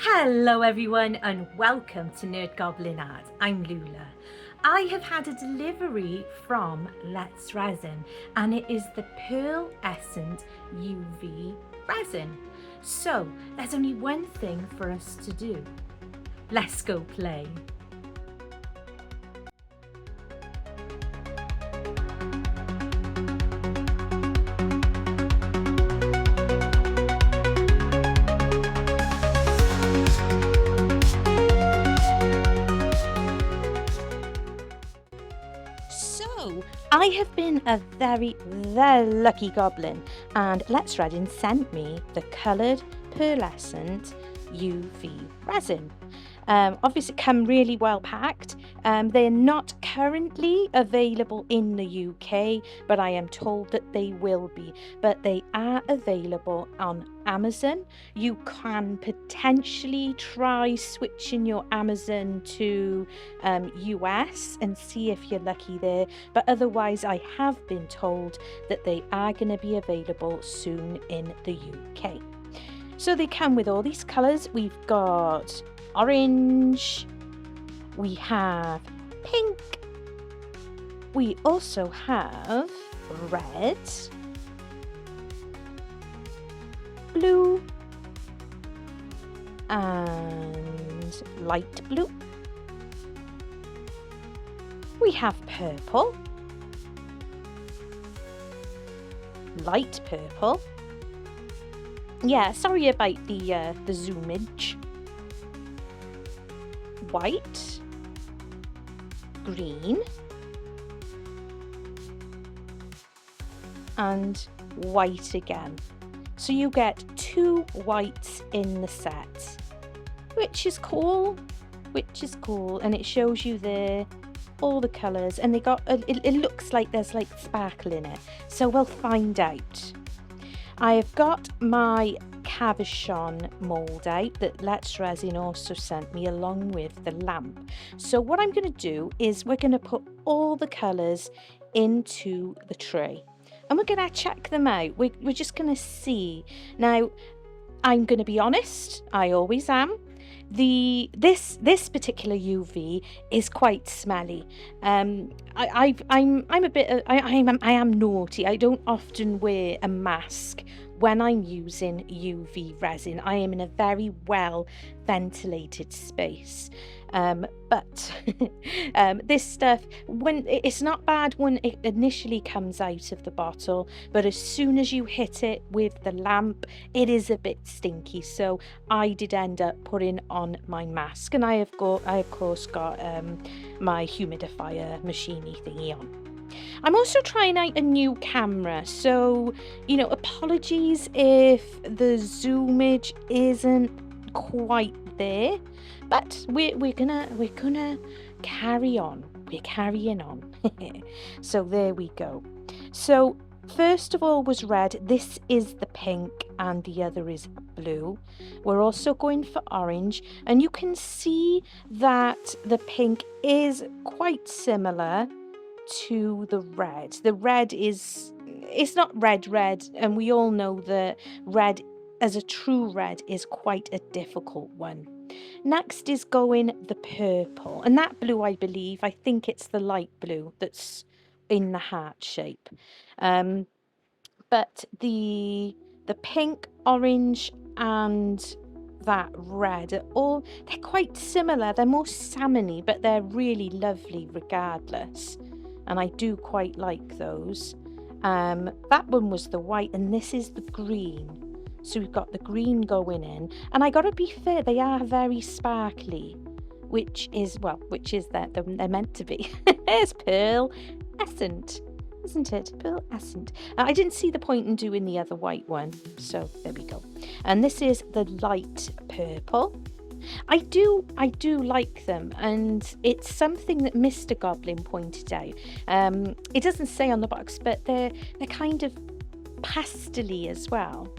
Hello everyone and welcome to NerdGoblinart. I'm Lula. I have had a delivery from Let's Resin and it is the Pearlescent UV Resin. So there's only one thing for us to do. Let's go play. So, I have been a very lucky goblin and Let's Resin sent me the coloured Pearlescent UV resin. Obviously come really well packed. They're not currently available in the UK, but I am told that they will be. But they are available on Amazon. You can potentially try switching your Amazon to US and see if you're lucky there. But otherwise, I have been told that they are going to be available soon in the UK. So they come with all these colours. We've got orange, we have pink, we also have red, blue and light blue. We have purple, light purple. Yeah, sorry about the zoomage. White, green, and white again. So you get two whites in the set, which is cool, and it shows you there all the colours, and they got it looks like there's like sparkle in it, so we'll find out. I have got my cabochon mould out that Let's Resin also sent me along with the lamp. So what I'm going to do is we're going to put all the colours into the tray and we're going to check them out. We're just going to see. Now, I'm going to be honest, I always am. This particular UV is quite smelly. I'm a bit I am naughty. I don't often wear a mask when I'm using UV resin. I am in a very well ventilated space. But this stuff, when it's not bad when it initially comes out of the bottle, but as soon as you hit it with the lamp, it is a bit stinky. So I did end up putting on my mask, and I of course got my humidifier machiney thingy on. I'm also trying out a new camera, so apologies if the zoomage isn't quite there, but we're gonna carry on. We're carrying on. So there we go. So first of all was red. This is the pink and the other is blue. We're also going for orange, and you can see that the pink is quite similar to the red. The red it's not red, and we all know that red as a true red is quite a difficult one. Next is going the purple, and that blue, I think it's the light blue that's in the heart shape. But the pink, orange and that red they're quite similar. They're more salmony, but they're really lovely regardless, and I do quite like those. That one was the white, and this is the green. So we've got the green going in, and I gotta be fair, they are very sparkly, which is that they're meant to be. It's Pearlescent, isn't it? Pearlescent. I didn't see the point in doing the other white one, so there we go. And this is the light purple. I do like them, and it's something that Mr. Goblin pointed out. It doesn't say on the box, but they're kind of pastel-y as well.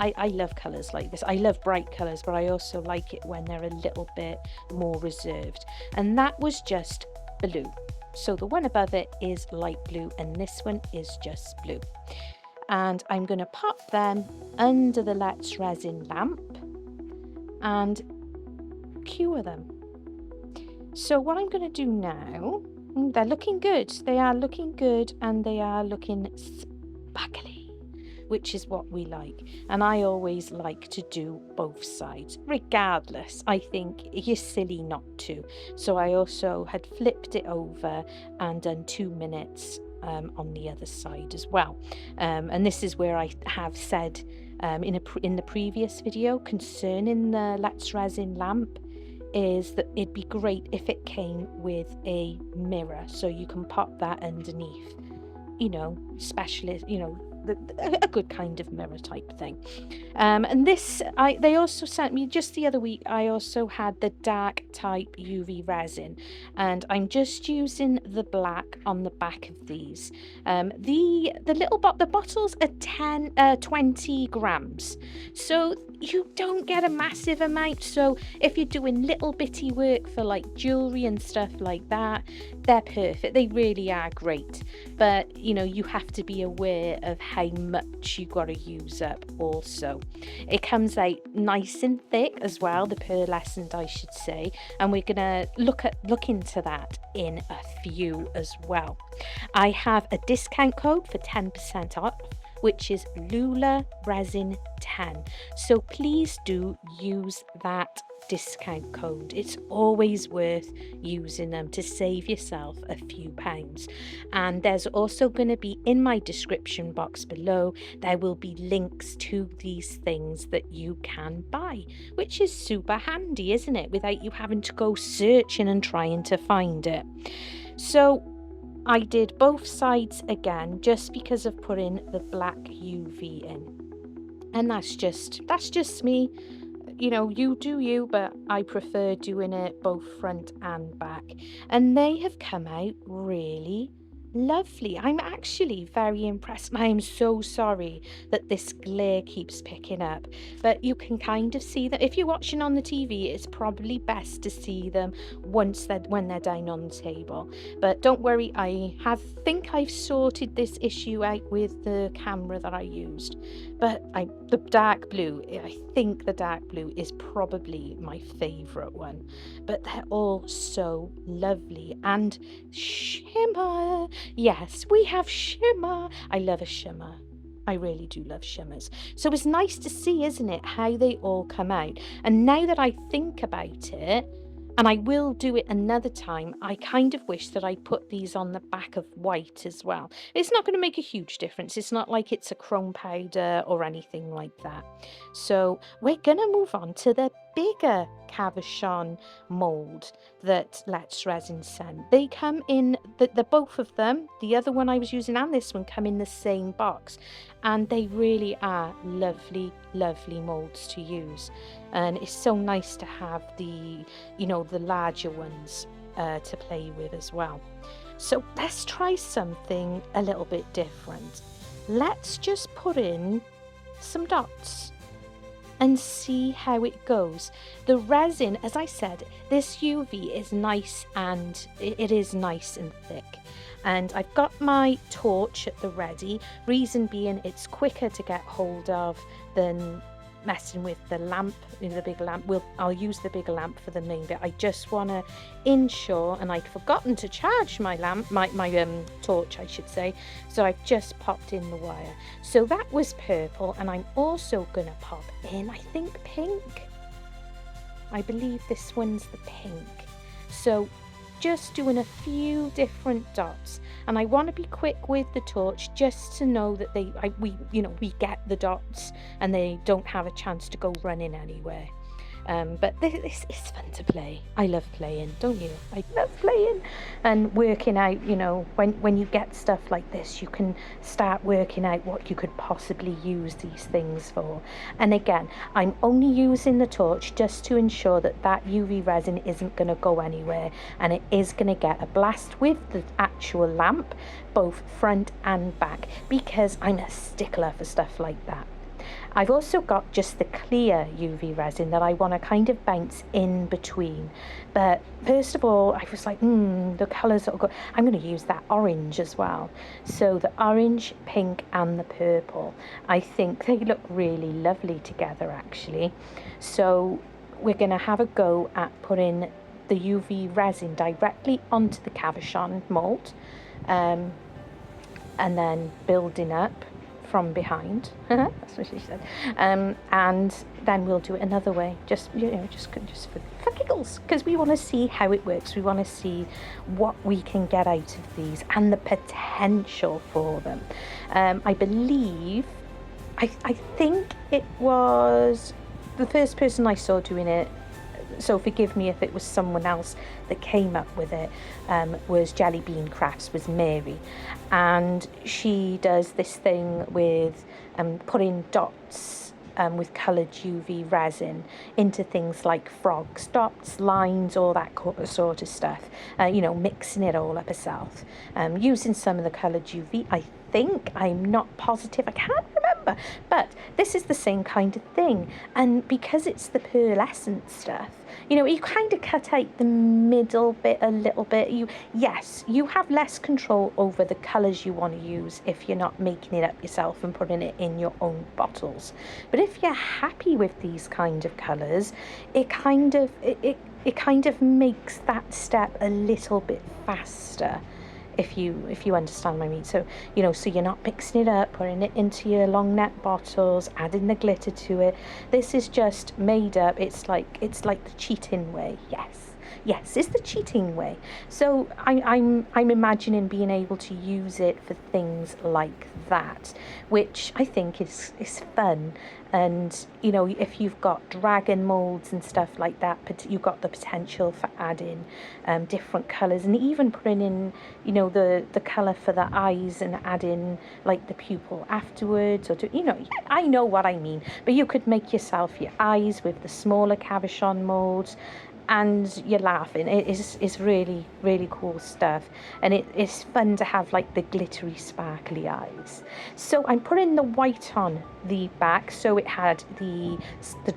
I love colours like this. I love bright colours, but I also like it when they're a little bit more reserved. And that was just blue. So the one above it is light blue, and this one is just blue. and I'm going to pop them under the Let's Resin lamp and cure them. So what I'm going to do now, they're looking good. They are looking good, and they are looking sparkly, which is what we like. And I always like to do both sides, regardless. I think you're silly not to. So I also had flipped it over and done 2 minutes on the other side as well. And this is where I have said in the previous video concerning the Let's Resin lamp, is that it'd be great if it came with a mirror, so you can pop that underneath, you know, specialist, you know, a good kind of mirror type thing. And this, they also sent me just the other week. I also had the dark type UV resin, and I'm just using the black on the back of these. The bottles are 20 grams, so you don't get a massive amount. So if you're doing little bitty work for like jewelry and stuff like that, they're perfect. They really are great. But you know, you have to be aware of how much you got to use up also. It comes out nice and thick as well, the pearlescent, I should say, and we're gonna look into that in a few as well. I have a discount code for 10% off, which is LOULAHALL10. So please do use that discount code. It's always worth using them to save yourself a few pounds. And there's also going to be in my description box below, there will be links to these things that you can buy, which is super handy, isn't it, without you having to go searching and trying to find it. So I did both sides again just because of putting the black UV in, and that's just me. You know, you do you, but I prefer doing it both front and back, and they have come out really lovely. I'm actually very impressed. I am so sorry that this glare keeps picking up, but you can kind of see that if you're watching on the TV, it's probably best to see them when they're down on the table. But don't worry, I think I've sorted this issue out with the camera that I used. But the dark blue, I think the dark blue is probably my favorite one. But they're all so lovely, and shimmer. Yes, we have shimmer. I love a shimmer. I really do love shimmers. So it's nice to see, isn't it, how they all come out. And now that I think about it, and I will do it another time, I kind of wish that I put these on the back of white as well. It's not going to make a huge difference. It's not like it's a chrome powder or anything like that. So we're going to move on to the bigger cabochon mold that Let's Resin sent. They come in, the both of them, the other one I was using and this one, come in the same box, and they really are lovely, lovely molds to use. And it's so nice to have the, you know, the larger ones to play with as well. So let's try something a little bit different. Let's just put in some dots and see how it goes. The resin, as I said, this UV is nice, and it is nice and thick. And I've got my torch at the ready, reason being it's quicker to get hold of than messing with the lamp, the big lamp. I'll use the bigger lamp for the main bit. I just want to ensure, and I'd forgotten to charge my lamp, my torch I should say, so I've just popped in the wire. So that was purple, and I'm also gonna pop in, I think, pink. I believe this one's the pink. So just doing a few different dots, and I want to be quick with the torch just to know that we get the dots and they don't have a chance to go running anywhere. But this is fun to play. I love playing, don't you? I love playing and working out, you know, when you get stuff like this, you can start working out what you could possibly use these things for. And again, I'm only using the torch just to ensure that that UV resin isn't going to go anywhere, and it is going to get a blast with the actual lamp, both front and back, because I'm a stickler for stuff like that. I've also got just the clear UV resin that I want to kind of bounce in between. But first of all, I was like, the colours that will go. I'm going to use that orange as well. So the orange, pink and the purple. I think they look really lovely together actually. So we're going to have a go at putting the UV resin directly onto the cabochon mould, and then building up from behind. That's what she said. And then we'll do it another way, just for giggles, because we want to see how it works. We want to see what we can get out of these and the potential for them. I believe, I think it was the first person I saw doing it, so forgive me if it was someone else that came up with it, was Jelly Bean Crafts, was Mary, and she does this thing with putting dots with coloured UV resin into things like frogs, dots, lines, all that sort of stuff, mixing it all up herself, using some of the coloured UV. I think, I'm not positive, I can't remember, but this is the same kind of thing. And because it's the pearlescent stuff, you kind of cut out the middle bit a little bit. Yes, you have less control over the colours you want to use if you're not making it up yourself and putting it in your own bottles. But if you're happy with these kind of colours, it kind of makes that step a little bit faster. If you understand what I mean. So, so you're not mixing it up, putting it into your long neck bottles, adding the glitter to it. This is just made up. It's like the cheating way. Yes, it's the cheating way. So I'm imagining being able to use it for things like that, which I think is fun. And if you've got dragon molds and stuff like that, but you've got the potential for adding different colours, and even putting in the colour for the eyes and adding like the pupil afterwards, or I know what I mean. But you could make yourself your eyes with the smaller cabochon molds, and you're laughing. It is really, really cool stuff, and it's fun to have like the glittery sparkly eyes. So I'm putting the white on the back, so it had the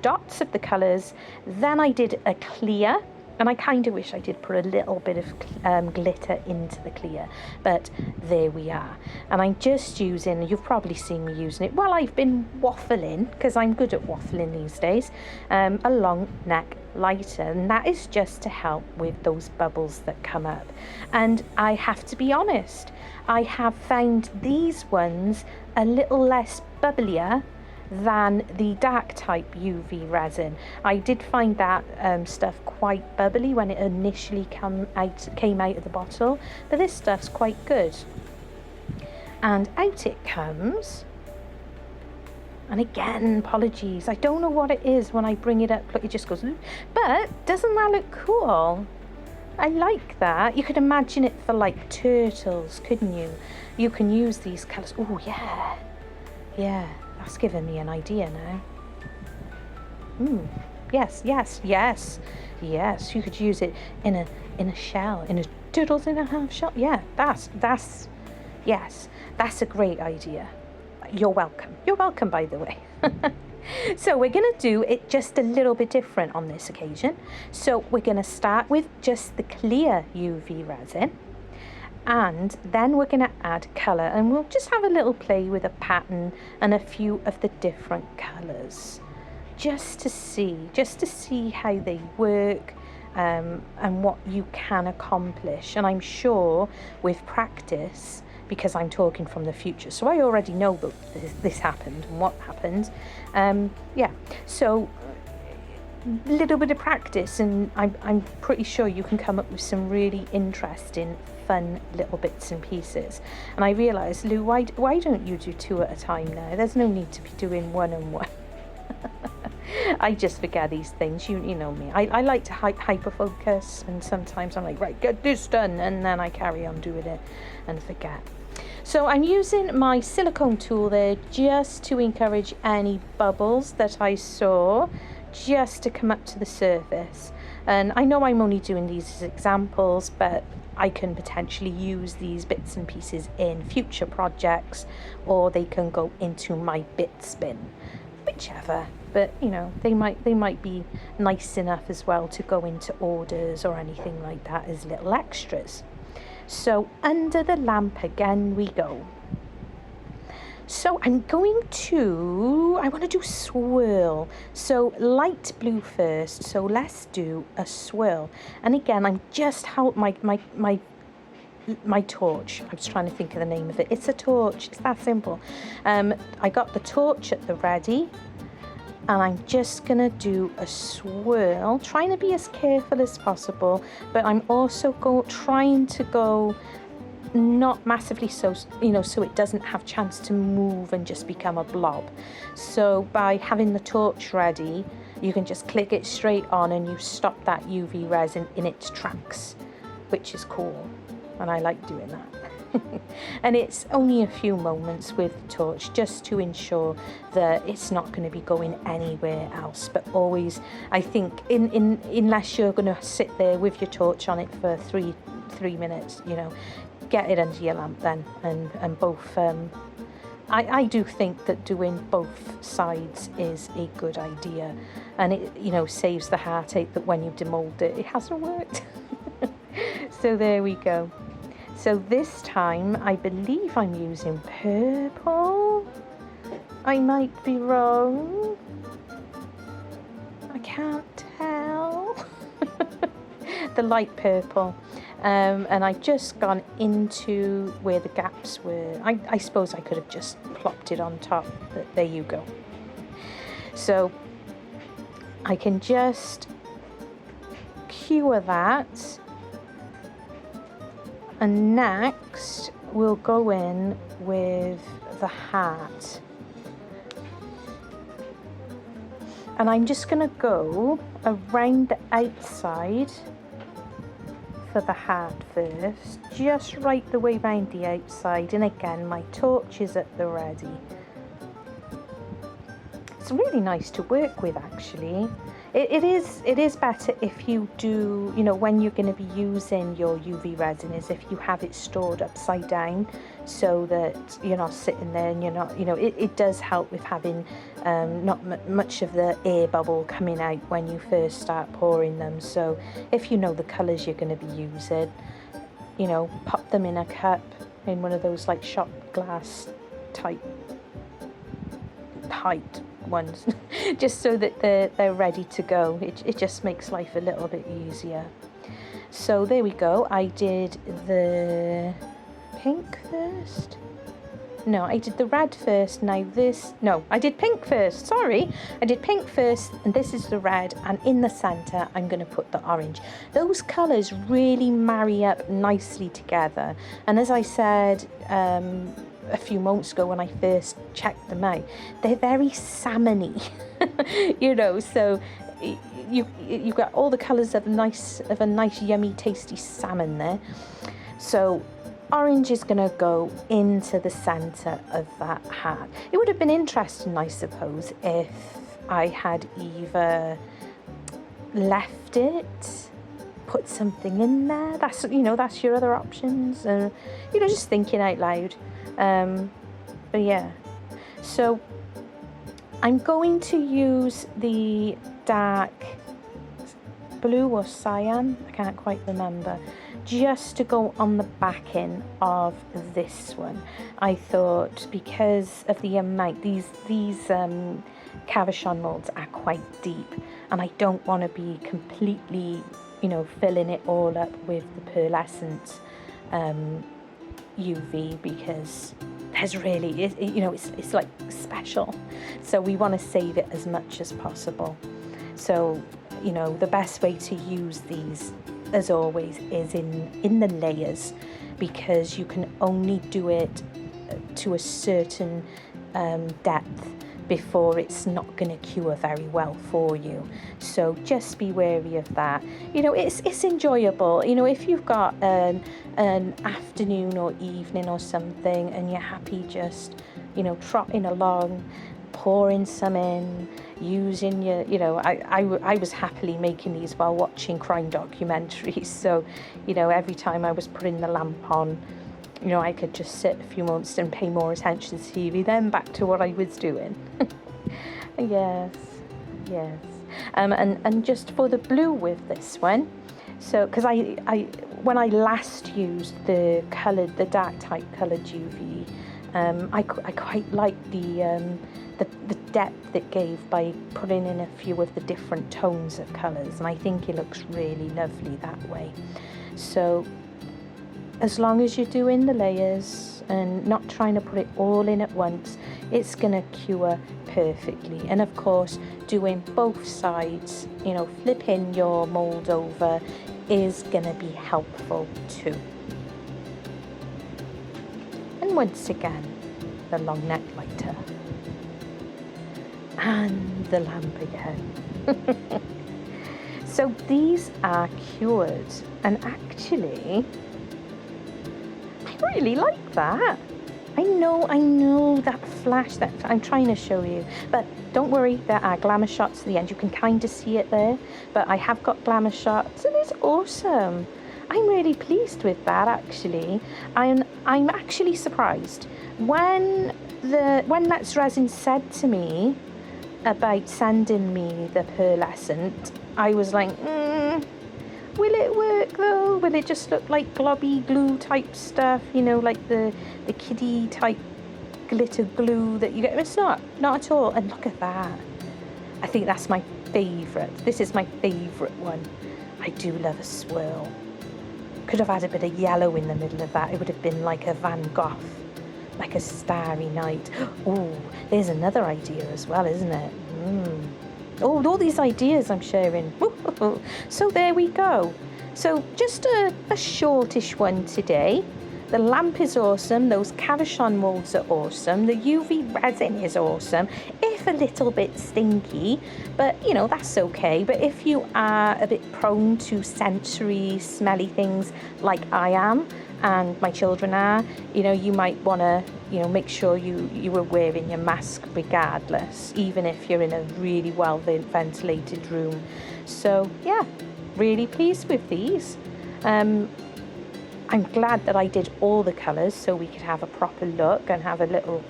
dots of the colours. Then I did a clear, and I kind of wish I did put a little bit of glitter into the clear, but there we are. And I'm just using, you've probably seen me using it while I've been waffling, because I'm good at waffling these days, a long neck lighter, and that is just to help with those bubbles that come up. And I have to be honest, I have found these ones a little less bubblier than the dark type UV resin. I did find that stuff quite bubbly when it initially came out of the bottle, but this stuff's quite good. And out it comes. And again, apologies, I don't know what it is when I bring it up, look, it just goes, but doesn't that look cool? I like that. You could imagine it for like turtles, couldn't you? You can use these colours. Oh yeah, that's given me an idea now. Yes, you could use it in a shell, in a turtles in a half shell. Yeah, that's a great idea. You're welcome, by the way. So we're going to do it just a little bit different on this occasion. So we're going to start with just the clear UV resin, and then we're going to add colour, and we'll just have a little play with a pattern and a few of the different colours, just to see how they work, and what you can accomplish. And I'm sure with practice, because I'm talking from the future, so I already know that this happened and what happened. So a little bit of practice, and I'm pretty sure you can come up with some really interesting, fun little bits and pieces. And I realised, Lou, why don't you do 2 at a time now? There's no need to be doing 1 and 1. I just forget these things, you know me. I like to hyper focus, and sometimes I'm like, right, get this done, and then I carry on doing it and forget. So I'm using my silicone tool there just to encourage any bubbles that I saw, just to come up to the surface. And I know I'm only doing these as examples, but I can potentially use these bits and pieces in future projects, or they can go into my bit bin. whichever, but you know, they might be nice enough as well to go into orders or anything like that as little extras. So under the lamp again we go. So I want to do swirl. So light blue first. So let's do a swirl. And again, I'm just how my torch. I was trying to think of the name of it. It's a torch. It's that simple. I got the torch at the ready. And I'm just gonna do a swirl, trying to be as careful as possible, but I'm also trying to go not massively so, you know, so it doesn't have chance to move and just become a blob. So by having the torch ready, you can just click it straight on and you stop that UV resin in its tracks, which is cool, and I like doing that. And it's only a few moments with the torch just to ensure that it's not going to be going anywhere else, but always, I think, unless you're going to sit there with your torch on it for three minutes, you know, get it under your lamp then, and both I do think that doing both sides is a good idea, and it, you know, saves the heartache that when you demold it hasn't worked. So there we go. So this time I believe I'm using purple. I might be wrong, I can't tell. The light purple. And I've just gone into where the gaps were. I suppose I could have just plopped it on top, but there you go. So I can just cure that, and next we'll go in with the hat. And I'm just going to go around the outside for the hat first, just right the way round the outside, and again my torch is at the ready. It's really nice to work with, actually. It is better if you do, you know, when you're going to be using your UV resin, is if you have it stored upside down, so that you're not sitting there and you're not, you know, it does help with having not much of the air bubble coming out when you first start pouring them. So if you know the colours you're going to be using, you know, pop them in a cup, in one of those like shot glass type height ones, just so that they're ready to go. It just makes life a little bit easier. So there we go. I did the pink first. No, I did the red first. Now this, no, I did pink first. Sorry, I did pink first, and this is the red, and in the center I'm going to put the orange. Those colors really marry up nicely together, and as I said a few moments ago when I first checked them out, they're very salmony. You know, so you've got all the colors of a nice yummy tasty salmon there. So orange is going to go into the center of that hat. It would have been interesting, I suppose, if I had either left it, put something in there. That's, you know, that's your other options. You know, just thinking out loud. But yeah, so I'm going to use the dark blue or cyan, I can't quite remember, just to go on the backing of this one. I thought, because of the amount, these cabochon molds are quite deep, and I don't want to be completely, you know, filling it all up with the Pearlescent UV, because there's really, you know, it's like special, so we want to save it as much as possible. So, you know, the best way to use these, as always, is in the layers, because you can only do it to a certain depth before it's not going to cure very well for you. So just be wary of that. You know, it's enjoyable. You know, if you've got an afternoon or evening or something, and you're happy just, you know, trotting along, pouring some in, using your, you know, I was happily making these while watching crime documentaries. So, you know, every time I was putting the lamp on, you know, I could just sit a few moments and pay more attention to TV, then back to what I was doing. Yes, yes. And just for the blue with this one, so because when I last used the dark type coloured UV, I quite liked the depth it gave by putting in a few of the different tones of colours, and I think it looks really lovely that way. So as long as you're doing the layers and not trying to put it all in at once, it's going to cure perfectly. And of course, doing both sides, you know, flipping your mould over is going to be helpful too. And once again, the long neck lighter. And the lamp again. So these are cured, and actually, I really like that. I know that flash that I'm trying to show you, but don't worry, there are glamour shots at the end. You can kind of see it there, but I have got glamour shots, and it's awesome. I'm really pleased with that, actually. I'm actually surprised when Let's Resin said to me about sending me the Pearlescent. I was like, will it work though? Will it just look like globby glue type stuff? You know, like the kiddie type glitter glue that you get? It's not at all. And look at that. I think that's my favourite. This is my favourite one. I do love a swirl. Could have had a bit of yellow in the middle of that. It would have been like a Van Gogh, like a starry night. Oh, there's another idea as well, isn't it? Oh, all these ideas I'm sharing. So there we go. So just a shortish one today. The lamp is awesome. Those cabochon molds are awesome. The UV resin is awesome, if a little bit stinky, but you know, that's okay. But if you are a bit prone to sensory, smelly things like I am, and my children are, you know, you might want to, you know, make sure you are wearing your mask regardless, even if you're in a really well ventilated room. So yeah, really pleased with these. I'm glad that I did all the colours so we could have a proper look and have a little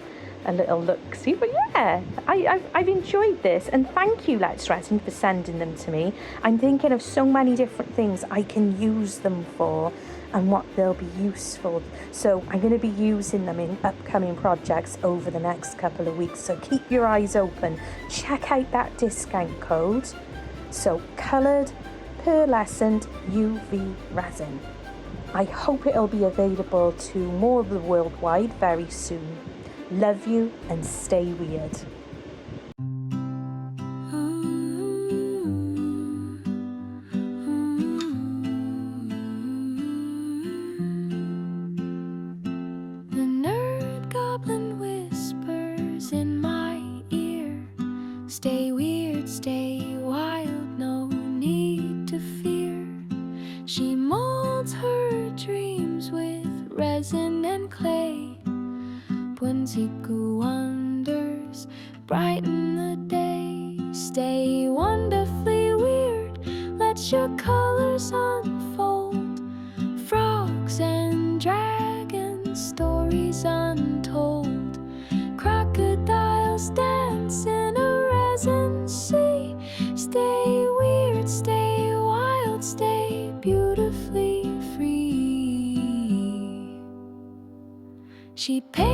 look see. But yeah, I've enjoyed this, and thank you, Let's Resin, for sending them to me. I'm thinking of so many different things I can use them for and what they'll be useful. So I'm going to be using them in upcoming projects over the next couple of weeks. So keep your eyes open. Check out that discount code. So coloured Pearlescent UV resin. I hope it'll be available to more of the worldwide very soon. Love you and stay weird. The nerd goblin whispers in my ear. Stay weird, stay wild, no need to fear. She molds her dreams with resin and clay. Whimsical wonders brighten the day. Stay wonderfully weird, let your colors unfold. Frogs and dragons, stories untold. Crocodiles dance in a resin sea. Stay weird, stay wild, stay beautifully free. She paints